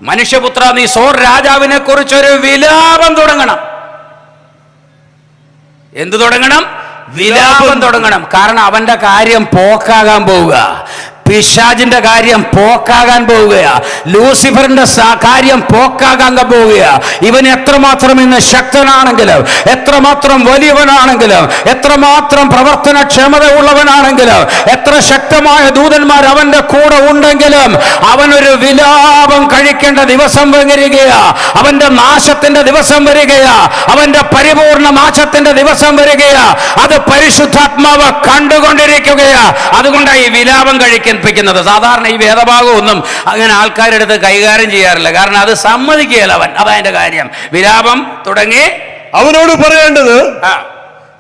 മനുഷ്യപുത്ര, നീ സോർ രാജാവിനെ കുറിച്ചൊരു വിലാപം തുടങ്ങണം. എന്ത് തുടങ്ങണം? വിലാപം തുടങ്ങണം. കാരണം അവന്റെ കാര്യം പോക്കാകാൻ പോവുക. പിശാചിന്റെ കാര്യം പോക്കാകാൻ പോവുകയാ. ലൂസിഫറിന്റെ കാര്യം പോക്കാകാൻ പോവുകയാ. ഇവൻ എത്രമാത്രം ഇന്ന് ശക്തനാണെങ്കിലും, എത്രമാത്രം വലിയവനാണെങ്കിലും, എത്രമാത്രം പ്രവർത്തനക്ഷമത ഉള്ളവനാണെങ്കിലും, എത്ര ശക്തമായ ദൂതന്മാർ അവന്റെ കൂടെ ഉണ്ടെങ്കിലും അവനൊരു വിലാപം കഴിക്കേണ്ട ദിവസം വരികയാ. അവന്റെ നാശത്തിന്റെ ദിവസം വരികയാ. അവന്റെ പരിപൂർണ നാശത്തിന്റെ ദിവസം വരികയാ. അത് പരിശുദ്ധാത്മാവ് കണ്ടുകൊണ്ടിരിക്കുകയാ. അതുകൊണ്ടാണ് ഈ വിലാപം കഴിക്കുന്നത്. സാധാരണ ഈ വേദഭാഗമൊന്നും അങ്ങനെ ആൾക്കാരെടുത്ത് കൈകാര്യം ചെയ്യാറില്ല. കാരണം അത് സമ്മതിക്കുകയല്ല അവൻ. അതതിന്റെ കാര്യം. വിലാപം തുടങ്ങി അവനോട് പറയേണ്ടത്,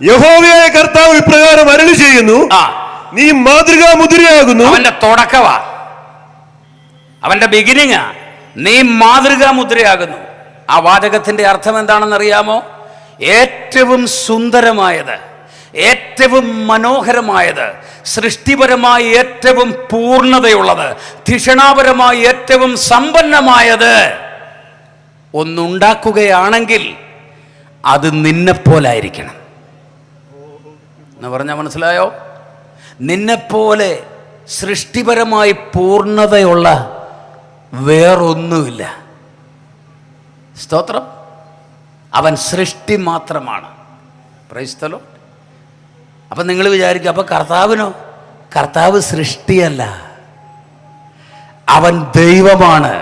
യഹോവയായ കർത്താവ് ഇപ്രകാരം അരുളി ചെയ്യുന്നു, നീ മാതൃകാ മുദ്രയാകുന്നു. അവന്റെ തുടക്കവാ, അവന്റെ ബിഗിനിങ്ങാ. നീ മാതൃകാ മുദ്രയാകുന്നു. ആ വാചകത്തിന്റെ അർത്ഥം എന്താണെന്ന് അറിയാമോ? ഏറ്റവും സുന്ദരമായത്, ഏറ്റവും മനോഹരമായത്, സൃഷ്ടിപരമായി ഏറ്റവും പൂർണ്ണതയുള്ളത്, ധിഷണാപരമായി ഏറ്റവും സമ്പന്നമായത് ഒന്നുണ്ടാക്കുകയാണെങ്കിൽ അത് നിന്നെപ്പോലായിരിക്കണം എന്ന് പറഞ്ഞാൽ മനസ്സിലായോ? നിന്നെപ്പോലെ സൃഷ്ടിപരമായി പൂർണ്ണതയുള്ള വേറൊന്നുമില്ല. സ്തോത്രം. അവൻ സൃഷ്ടി മാത്രമാണ്. Price the Lord. അപ്പം നിങ്ങൾ വിചാരിക്കും, അപ്പം കർത്താവിനോ? കർത്താവ് സൃഷ്ടിയല്ല, അവൻ ദൈവമാണ്.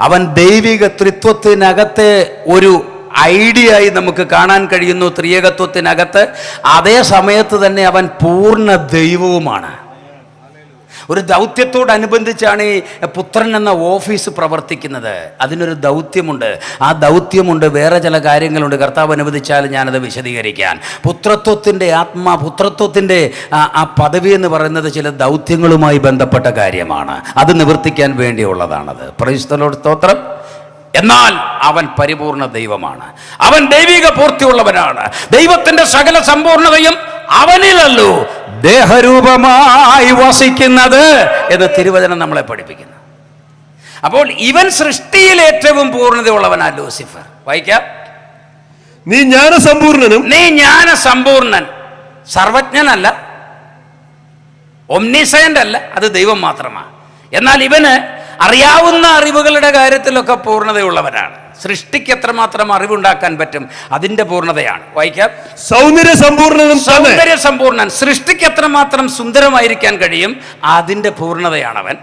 അവൻ ദൈവിക ത്രിത്വത്തിനകത്തെ ഒരു ഐഡിയ ആയി നമുക്ക് കാണാൻ കഴിയുന്നു, ത്രിയേകത്വത്തിനകത്ത്. അതേ സമയത്ത് തന്നെ അവൻ പൂർണ്ണ ദൈവവുമാണ്. ഒരു ദൗത്യത്തോടനുബന്ധിച്ചാണ് ഈ പുത്രൻ എന്ന ഓഫീസ് പ്രവർത്തിക്കുന്നത്. അതിനൊരു ദൗത്യമുണ്ട്. ആ ദൗത്യമുണ്ട്, വേറെ ചില കാര്യങ്ങളുണ്ട്. കർത്താവ് അനുവദിച്ചാൽ ഞാനത് വിശദീകരിക്കാൻ. പുത്രത്വത്തിൻ്റെ പുത്രത്വത്തിൻ്റെ ആ പദവി എന്ന് പറയുന്നത് ചില ദൗത്യങ്ങളുമായി ബന്ധപ്പെട്ട കാര്യമാണ്. അത് നിവർത്തിക്കാൻ വേണ്ടിയുള്ളതാണത്. Praise the lord. സ്തോത്രം. എന്നാൽ അവൻ പരിപൂർണ ദൈവമാണ്. അവൻ ദൈവിക പൂർത്തിയുള്ളവനാണ്. ദൈവത്തിൻ്റെ സകല സമ്പൂർണതയും അവനിലല്ലോ ദേഹരൂപമായി വസിക്കുന്നത് എന്ന് തിരുവചനം നമ്മളെ പഠിപ്പിക്കുന്നു. അപ്പോൾ ഇവൻ സൃഷ്ടിയിൽ ഏറ്റവും പൂർണ്ണതയുള്ളവനാ ലൂസിഫർ. വായിക്കാം. നീ ജ്ഞാനസമ്പൂർണനും. നീ ജ്ഞാനസമ്പൂർണൻ. സർവജ്ഞനല്ല, ഒംനിസയന്റ് അല്ല, അത് ദൈവം മാത്രമാണ്. എന്നാൽ ഇവന് അറിയാവുന്ന അറിവുകളുടെ കാര്യത്തിലൊക്കെ പൂർണ്ണതയുള്ളവനാണ്. സൃഷ്ടിക്ക് എത്രമാത്രം അറിവുണ്ടാക്കാൻ പറ്റും, അതിന്റെ പൂർണ്ണതയാണ്. വായിക്കാം. സൗന്ദര്യസമ്പൂർണൻ. സൃഷ്ടിക്ക് എത്രമാത്രം സുന്ദരമായിരിക്കാൻ കഴിയും, അതിന്റെ പൂർണ്ണതയാണ് അവൻ.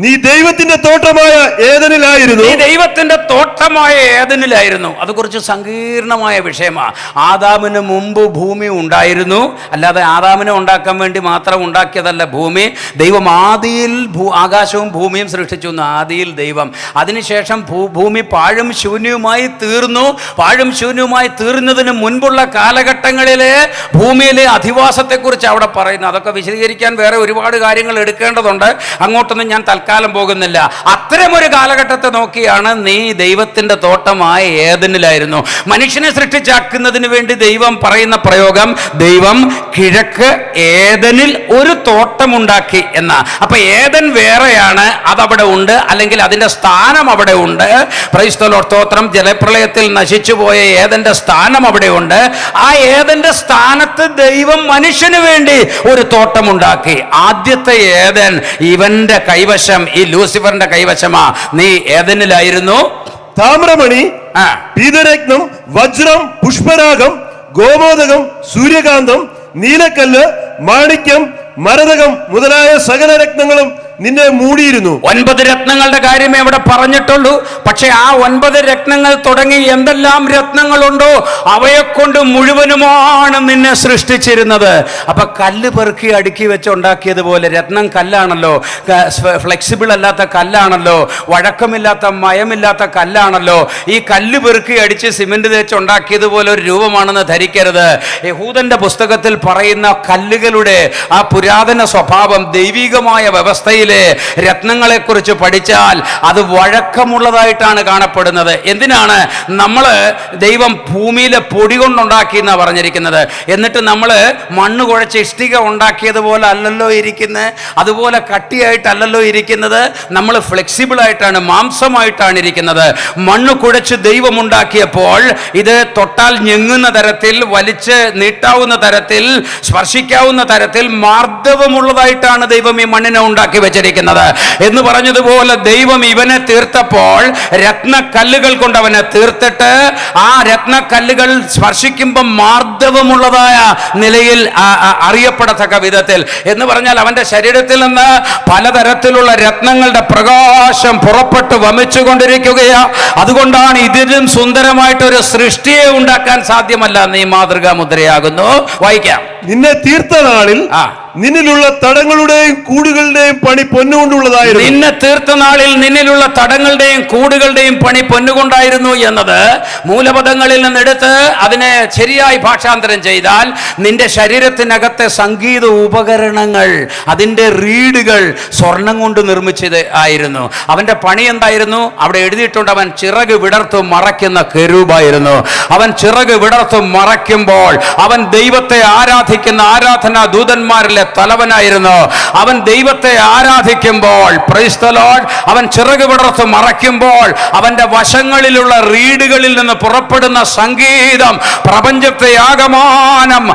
നീ ദൈവത്തിന്റെ തോട്ടമായ ഏദനിലായിരുന്നു. നീ ദൈവത്തിന്റെ തോട്ടമായ ഏദനിലായിരുന്നു. അത് കുറച്ച് സങ്കീർണമായ വിഷയമാണ്. ആദാമിന് മുമ്പ് ഭൂമി ഉണ്ടായിരുന്നു. അല്ലാതെ ആദാമിനെ ഉണ്ടാക്കാൻ വേണ്ടി മാത്രം ഉണ്ടാക്കിയതല്ല ഭൂമി. ദൈവം ആദിയിൽ ആകാശവും ഭൂമിയും സൃഷ്ടിച്ചു. ആദിയിൽ ദൈവം. അതിനുശേഷം ഭൂമി പാഴും ശൂന്യവുമായി തീർന്നു. പാഴും ശൂന്യവുമായി തീർന്നതിന് മുൻപുള്ള കാലഘട്ടങ്ങളിലെ ഭൂമിയിലെ അധിവാസത്തെക്കുറിച്ച് അവിടെ പറയുന്നു. അതൊക്കെ വിശദീകരിക്കാൻ വേറെ ഒരുപാട് കാര്യങ്ങൾ എടുക്കേണ്ടതുണ്ട്. അങ്ങോട്ടൊന്നും ഞാൻ തൽക്കാലം പോകുന്നില്ല. അത്തരമൊരു കാലഘട്ടത്തെ നോക്കിയാണ് നീ ദൈവത്തിന്റെ തോട്ടമായ ഏദനിലായിരുന്നു. മനുഷ്യനെ സൃഷ്ടിച്ചാക്കുന്നതിന് വേണ്ടി ദൈവം പറയുന്ന പ്രയോഗം, ദൈവം കിഴക്ക് ഏദനിൽ ഒരു തോട്ടമുണ്ടാക്കി എന്ന. അപ്പൊ ഏദൻ വേറെയാണ്, അതവിടെ ഉണ്ട്, അല്ലെങ്കിൽ അതിന്റെ സ്ഥാനം അവിടെ ഉണ്ട്. Price the lord. സ്തോത്രം. ജലപ്രളയത്തിൽ നശിച്ചുപോയ ഏദന്റെ സ്ഥാനം അവിടെ ഉണ്ട്. ആ ഏദന്റെ സ്ഥാനത്ത് ദൈവം മനുഷ്യന് വേണ്ടി ഒരു തോട്ടമുണ്ടാക്കി. ആദ്യത്തെ ഏദൻ ഇവന്റെ കൈവശം, ഈ ലൂസിഫറിന്റെ കൈവശമാ. നീ ഏദനിലായിരുന്നു. താമ്രമണി, പീതരത്നം, വജ്രം, പുഷ്പരാഗം, ഗോമോദകം, സൂര്യകാന്തം, നീലക്കല്ല്, മാണിക്യം, മരതകം മുതലായ സകല രത്നങ്ങളും നിന്നെ മൂടിയിരുന്നു. 9 രത്നങ്ങളുടെ കാര്യമേ അവിടെ പറഞ്ഞിട്ടുള്ളൂ. പക്ഷെ ആ 9 രത്നങ്ങൾ തുടങ്ങി എന്തെല്ലാം രത്നങ്ങളുണ്ടോ അവയെക്കൊണ്ട് മുഴുവനുമാണ് നിന്നെ സൃഷ്ടിച്ചിരുന്നത്. അപ്പൊ കല്ല് പെറുക്കി അടുക്കി വെച്ച് ഉണ്ടാക്കിയതുപോലെ, രത്നം കല്ലാണല്ലോ, ഫ്ലെക്സിബിൾ അല്ലാത്ത കല്ലാണല്ലോ, വഴക്കമില്ലാത്ത മയമില്ലാത്ത കല്ലാണല്ലോ. ഈ കല്ല് പെറുക്കി അടിച്ച് സിമെന്റ് തേച്ച് ഉണ്ടാക്കിയതുപോലെ ഒരു രൂപമാണെന്ന് ധരിക്കരുത്. യഹൂദന്റെ പുസ്തകത്തിൽ പറയുന്ന കല്ലുകളുടെ ആ പുരാതന സ്വഭാവം ദൈവികമായ വ്യവസ്ഥയിൽ ഭൂമിയിലെ രത്നങ്ങളെക്കുറിച്ച് പഠിച്ചാൽ അത് വഴക്കമുള്ളതായിട്ടാണ് കാണപ്പെടുന്നത്. എന്തിനാണ് ദൈവം ഭൂമിയിലെ പൊടി കൊണ്ടുണ്ടാക്കി എന്നാണ് പറഞ്ഞിരിക്കുന്നത്. എന്നിട്ട് നമ്മൾ മണ്ണ് കുഴച്ച് ഇഷ്ടിക ഉണ്ടാക്കിയതുപോലെ അല്ലല്ലോ ഇരിക്കുന്നത്, അതുപോലെ കട്ടിയായിട്ടല്ലല്ലോ ഇരിക്കുന്നത്. നമ്മൾ ഫ്ലെക്സിബിൾ ആയിട്ടാണ്, മാംസമായിട്ടാണ് ഇരിക്കുന്നത്. മണ്ണ് കുഴച്ച് ദൈവം ഉണ്ടാക്കിയപ്പോൾ ഇത് തൊട്ടാൽ ഞെങ്ങുന്ന തരത്തിൽ, വലിച്ച് നീട്ടാവുന്ന തരത്തിൽ, സ്പർശിക്കാവുന്ന തരത്തിൽ മാർദ്ദവമുള്ളതായിട്ടാണ് ദൈവം ഈ മണ്ണിനെ ഉണ്ടാക്കി വെച്ചിരിക്കുന്നത്. എന്ന് പറഞ്ഞതുപോലെ ദൈവം ഇവനെ തീർത്തപ്പോൾ രത്നക്കല്ലുകൾ കൊണ്ട് അവനെ തീർത്തിട്ട് ആ രത്നക്കല്ലുകൾ സ്പർശിക്കുമ്പോൾ മാർദ്ദവമുള്ളതായ നിലയിൽ അറിയപ്പെടത്തക്ക വിധത്തിൽ, എന്ന് പറഞ്ഞാൽ അവന്റെ ശരീരത്തിൽ നിന്ന് പലതരത്തിലുള്ള രത്നങ്ങളുടെ പ്രകാശം പുറപ്പെട്ട് വമിച്ചുകൊണ്ടിരിക്കുകയാ. അതുകൊണ്ടാണ് ഇതിലും സുന്ദരമായിട്ടൊരു സൃഷ്ടിയെ ഉണ്ടാക്കാൻ സാധ്യമല്ല. നീ മാതൃകാ മുദ്രയാകുന്നു. വായിക്കാം. നിന്നെ തീർത്ത നാളിൽ നിന്നിലുള്ള തടങ്ങളുടെയും കൂടുകളുടെയും പണി പൊന്നുകൊണ്ടുള്ളതായിരുന്നു. നിന്നെ തീർത്ത നാളിൽ നിന്നിലുള്ള തടങ്ങളുടെയും കൂടുകളുടെയും പണി പൊന്നുകൊണ്ടായിരുന്നു എന്നത് മൂലപദങ്ങളിൽ നിന്നെടുത്ത് അതിനെ ശരിയായി ഭാഷാന്തരം ചെയ്താൽ നിന്റെ ശരീരത്തിനകത്തെ സംഗീത ഉപകരണങ്ങൾ, അതിൻ്റെ റീഡുകൾ സ്വർണം കൊണ്ട് നിർമ്മിച്ചത് ആയിരുന്നു. അവന്റെ പണി എന്തായിരുന്നു? അവിടെ എഴുതിയിട്ടുണ്ട്, അവൻ ചിറക് വിടർത്ത് മറയ്ക്കുന്ന കെരൂബായിരുന്നു. അവൻ ചിറക് വിടർത്ത് മറയ്ക്കുമ്പോൾ അവൻ ദൈവത്തെ ആരാധിക്കുന്ന ആരാധനാ ദൂതന്മാരിൽ തലവനായിരുന്നു. അവൻ ദൈവത്തെ ആരാധിക്കുമ്പോൾ, പ്രൈസ് ദ ലോർഡ്, അവൻ ചിറക് വിടർത്ത് മറയ്ക്കുമ്പോൾ അവന്റെ വശങ്ങളിലുള്ള റീഡുകളിൽ നിന്ന് പുറപ്പെടുന്ന സംഗീതം പ്രപഞ്ചത്തെ ആകമാനം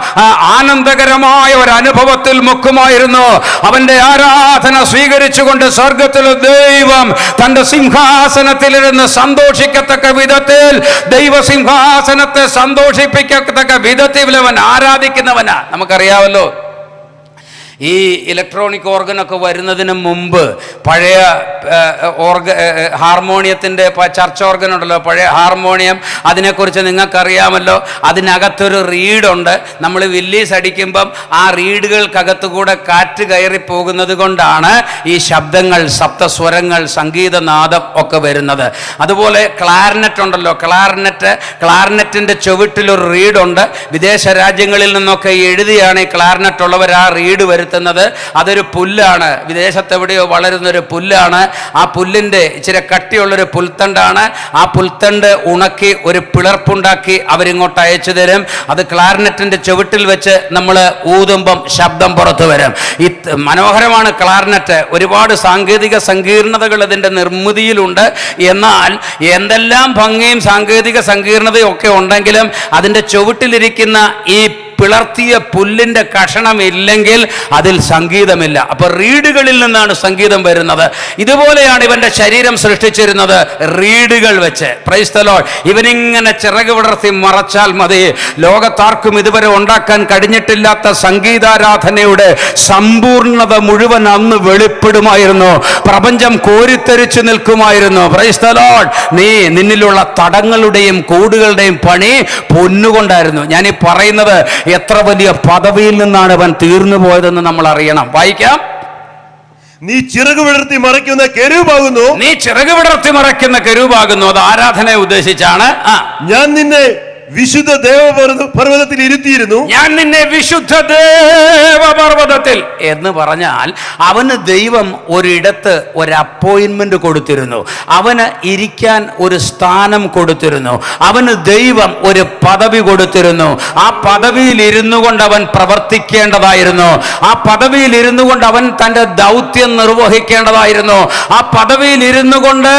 ആനന്ദകരമായ ഒരു അനുഭവത്തിൽ മുക്കുമായിരുന്നു. അവന്റെ ആരാധന സ്വീകരിച്ചുകൊണ്ട് സ്വർഗത്തിലെ ദൈവം തന്റെ സിംഹാസനത്തിലിരുന്ന് സന്തോഷിക്കത്തക്ക വിധത്തിൽ, ദൈവസിംഹാസനത്തെ സന്തോഷിപ്പിക്കത്തക്ക വിധത്തിൽ അവൻ ആരാധിക്കുന്നവനാ. നമുക്കറിയാമല്ലോ, ഈ ഇലക്ട്രോണിക് ഓർഗനൊക്കെ വരുന്നതിന് മുമ്പ് പഴയ ഹാർമോണിയത്തിൻ്റെ ചർച്ച് ഓർഗൻ ഉണ്ടല്ലോ, പഴയ ഹാർമോണിയം, അതിനെക്കുറിച്ച് നിങ്ങൾക്കറിയാമല്ലോ. അതിനകത്തൊരു റീഡുണ്ട്. നമ്മൾ വില്ലീസ് അടിക്കുമ്പം ആ റീഡുകൾക്കകത്തുകൂടെ കാറ്റ് കയറി പോകുന്നത് കൊണ്ടാണ് ഈ ശബ്ദങ്ങൾ, സപ്തസ്വരങ്ങൾ, സംഗീതനാദം ഒക്കെ വരുന്നത്. അതുപോലെ ക്ലാർനെറ്റ് ഉണ്ടല്ലോ, ക്ലാർനെറ്റിൻ്റെ ചുവട്ടിലൊരു റീഡുണ്ട്. വിദേശ രാജ്യങ്ങളിൽ നിന്നൊക്കെ എഴുതിയാണ് ഈ ക്ലാർനെറ്റ് ഉള്ളവർ ആ റീഡ് വരുന്നത്. അതൊരു പുല്ലാണ്, വിദേശത്തെവിടെയോ വളരുന്നൊരു പുല്ലാണ്. ആ പുല്ലിൻ്റെ ഇച്ചിരി കട്ടിയുള്ളൊരു പുൽത്തണ്ടാണ്. ആ പുൽത്തണ്ട് ഉണക്കി ഒരു പിളർപ്പുണ്ടാക്കി അവരിങ്ങോട്ട് അയച്ചു തരും. അത് ക്ലാർനെറ്റിന്റെ ചുവട്ടിൽ വെച്ച് നമ്മൾ ഊതുമ്പം ശബ്ദം പുറത്തു വരും. മനോഹരമാണ് ക്ലാർനെറ്റ്. ഒരുപാട് സാങ്കേതിക സങ്കീർണതകൾ ഇതിൻ്റെ നിർമ്മിതിയിലുണ്ട്. എന്നാൽ എന്തെല്ലാം ഭംഗിയും സാങ്കേതിക സങ്കീർണതയും ഒക്കെ ഉണ്ടെങ്കിലും അതിൻ്റെ ചുവട്ടിലിരിക്കുന്ന ഈ പിളർത്തിയ പുല്ലിന്റെ കഷണം ഇല്ലെങ്കിൽ അതിൽ സംഗീതമില്ല. അപ്പൊ റീഡുകളിൽ നിന്നാണ് സംഗീതം വരുന്നത്. ഇതുപോലെയാണ് ഇവന്റെ ശരീരം സൃഷ്ടിച്ചിരുന്നത്, റീഡുകൾ വെച്ച്. Praise the lord. ഇവനിങ്ങനെ ചിറക് വിടർത്തി മറച്ചാൽ മതി. ലോകത്താർക്കും ഇതുവരെ ഉണ്ടാക്കാൻ കഴിഞ്ഞിട്ടില്ലാത്ത സംഗീതാരാധനയുടെ സമ്പൂർണത മുഴുവൻ അന്ന് വെളിപ്പെടുമായിരുന്നു. പ്രപഞ്ചം കോരിത്തെരിച്ചു നിൽക്കുമായിരുന്നു. Praise the lord. നിന്നിലുള്ള തടങ്ങളുടെയും കൂടുകളുടെയും പണി പൊന്നുകൊണ്ടായിരുന്നു. ഞാൻ ഈ പറയുന്നത് എത്ര വലിയ പദവിയിൽ നിന്നാണ് അവൻ തീർന്നു പോയതെന്ന് നമ്മൾ അറിയണം. വായിക്കാം. നീ ചിറക് വിടർത്തി മറയ്ക്കുന്ന കെരൂബാകുന്നു. നീ ചിറക് വിടർത്തി മറയ്ക്കുന്ന കെരൂബാകുന്നു. അത് ആരാധനയെ ഉദ്ദേശിച്ചാണ്. ഞാൻ നിന്നെ വിശുദ്ധ ദേവപർവ്വതത്തിൽ ഇരുത്തിയിരുന്നു. ഞാൻ നിന്നെ വിശുദ്ധ ദേവപർവ്വതത്തിൽ എന്ന് പറഞ്ഞാൽ അവന് ദൈവം ഒരിടത്ത് ഒരു അപ്പോയിന്റ്മെന്റ് കൊടുത്തിരുന്നു. അവന് ഇരിക്കാൻ ഒരു സ്ഥാനം കൊടുത്തിരുന്നു. അവന് ദൈവം ഒരു പദവി കൊടുത്തിരുന്നു. ആ പദവിയിൽ ഇരുന്നു കൊണ്ട് അവൻ പ്രവർത്തിക്കേണ്ടതായിരുന്നു. ആ പദവിയിൽ ഇരുന്നു കൊണ്ട് അവൻ തൻ്റെ ദൗത്യം നിർവഹിക്കേണ്ടതായിരുന്നു. ആ പദവിയിൽ ഇരുന്നു കൊണ്ട്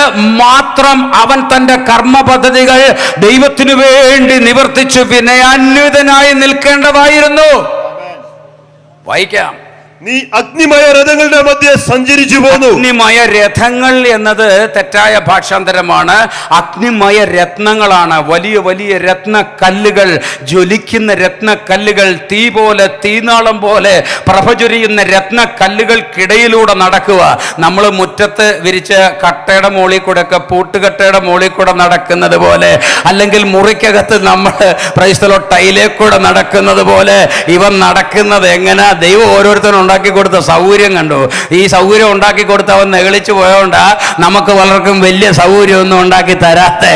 മാത്രം അവൻ തൻ്റെ കർമ്മ പദ്ധതികൾ ദൈവത്തിനു വേണ്ടി നിവർത്തിച്ചു വിനയാന്വിതനായി നിൽക്കേണ്ടതായിരുന്നു. വായിക്കാം. നീ അഗ്നിമയ രഥങ്ങളുടെ മധ്യ സഞ്ചരിച്ചു പോന്നു. അഗ്നിമയ രഥങ്ങൾ എന്നത് തെറ്റായ ഭാഷാന്തരമാണ്. അഗ്നിമയ രത്നങ്ങളാണ്. വലിയ വലിയ രത്നക്കല്ലുകൾ, ജ്വലിക്കുന്ന രത്നക്കല്ലുകൾ, തീ പോലെ, തീനാളം പോലെ പ്രഭചൊരിയുന്ന രത്നക്കല്ലുകൾക്കിടയിലൂടെ നടക്കുക. നമ്മൾ മുറ്റത്ത് വിരിച്ച കട്ടയുടെ മുകളിൽ കൂടെ ഒക്കെ, പൂട്ടുകട്ടയുടെ മുകളിൽ കൂടെ നടക്കുന്നത് പോലെ, അല്ലെങ്കിൽ മുറിക്കകത്ത് നമ്മൾ പ്രൈസ്തലോ ടൈലേ കൂടെ നടക്കുന്നത് പോലെ ഇവൻ നടക്കുന്നത് എങ്ങനെ? ദൈവം ഓരോരുത്തരും ഉണ്ടാക്കി കൊടുത്ത സൗകര്യം കണ്ടു. ഈ സൗകര്യം ഉണ്ടാക്കി കൊടുത്ത് അവൻ നെകളിച്ചു പോയോണ്ടാ നമുക്ക് പലർക്കും വലിയ സൗകര്യം ഒന്നും ഉണ്ടാക്കി തരാത്തെ.